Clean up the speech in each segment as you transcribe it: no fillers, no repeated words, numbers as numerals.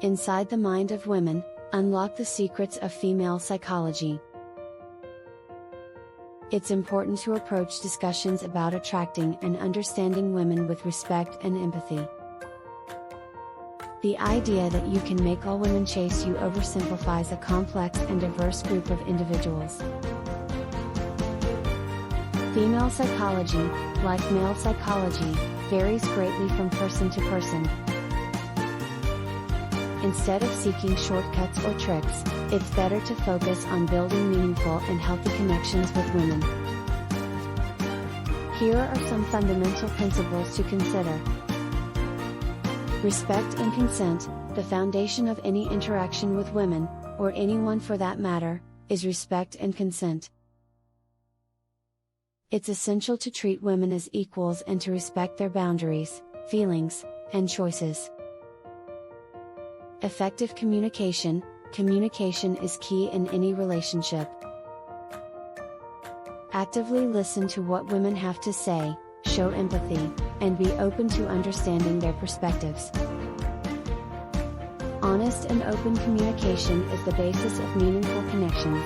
Inside the mind of women, unlock the secrets of female psychology. It's important to approach discussions about attracting and understanding women with respect and empathy. The idea that you can make all women chase you oversimplifies a complex and diverse group of individuals. Female psychology, like male psychology, varies greatly from person to person. Instead of seeking shortcuts or tricks, it's better to focus on building meaningful and healthy connections with women. Here are some fundamental principles to consider. Respect and consent. The foundation of any interaction with women, or anyone for that matter, is respect and consent. It's essential to treat women as equals and to respect their boundaries, feelings, and choices. Effective communication. Communication is key in any relationship. Actively listen to what women have to say, show empathy, and be open to understanding their perspectives. Honest and open communication is the basis of meaningful connections.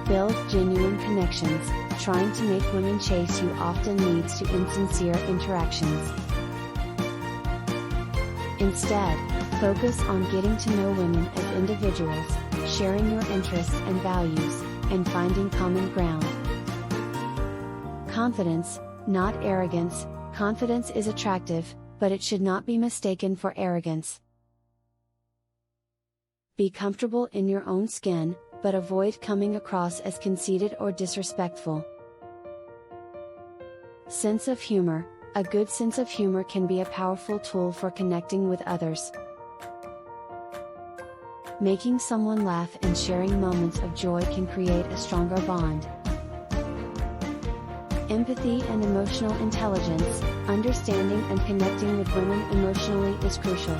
Build genuine connections. Trying to make women chase you often leads to insincere interactions. Instead, focus on getting to know women as individuals, sharing your interests and values, and finding common ground. Confidence, not arrogance. Confidence is attractive, but it should not be mistaken for arrogance. Be comfortable in your own skin, but avoid coming across as conceited or disrespectful. Sense of humor. A good sense of humor can be a powerful tool for connecting with others. Making someone laugh and sharing moments of joy can create a stronger bond. Empathy and emotional intelligence. Understanding and connecting with women emotionally is crucial.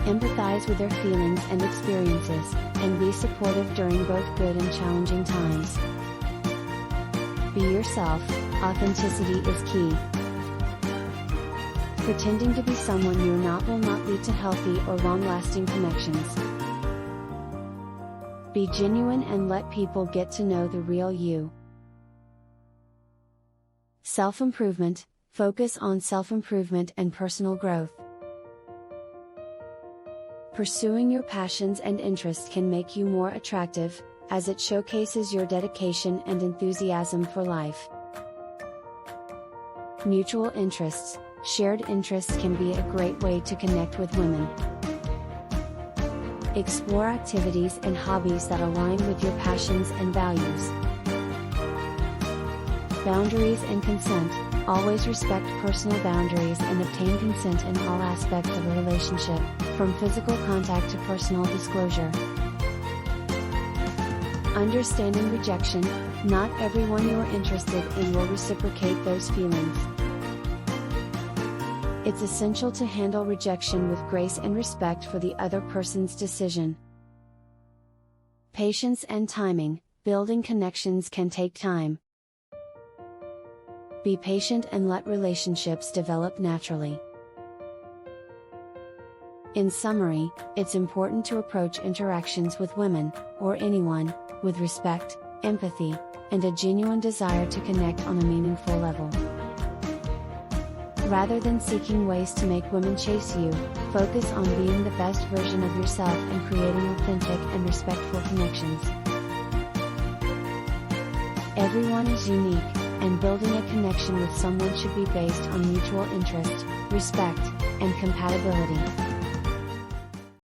Empathize with their feelings and experiences, and be supportive during both good and challenging times. Be yourself. Authenticity is key. Pretending to be someone you're not will not lead to healthy or long-lasting connections. Be genuine and let people get to know the real you. Self-improvement. Focus on self-improvement and personal growth. Pursuing your passions and interests can make you more attractive, as it showcases your dedication and enthusiasm for life. Mutual interests. Shared interests can be a great way to connect with women. Explore activities and hobbies that align with your passions and values. Boundaries and consent. Always respect personal boundaries and obtain consent in all aspects of a relationship, from physical contact to personal disclosure. Understanding rejection. Not everyone you are interested in will reciprocate those feelings. It's essential to handle rejection with grace and respect for the other person's decision. Patience and timing. Building connections can take time. Be patient and let relationships develop naturally. In summary, it's important to approach interactions with women, or anyone, with respect, empathy, and a genuine desire to connect on a meaningful level. Rather than seeking ways to make women chase you, focus on being the best version of yourself and creating authentic and respectful connections. Everyone is unique, and building a connection with someone should be based on mutual interest, respect, and compatibility.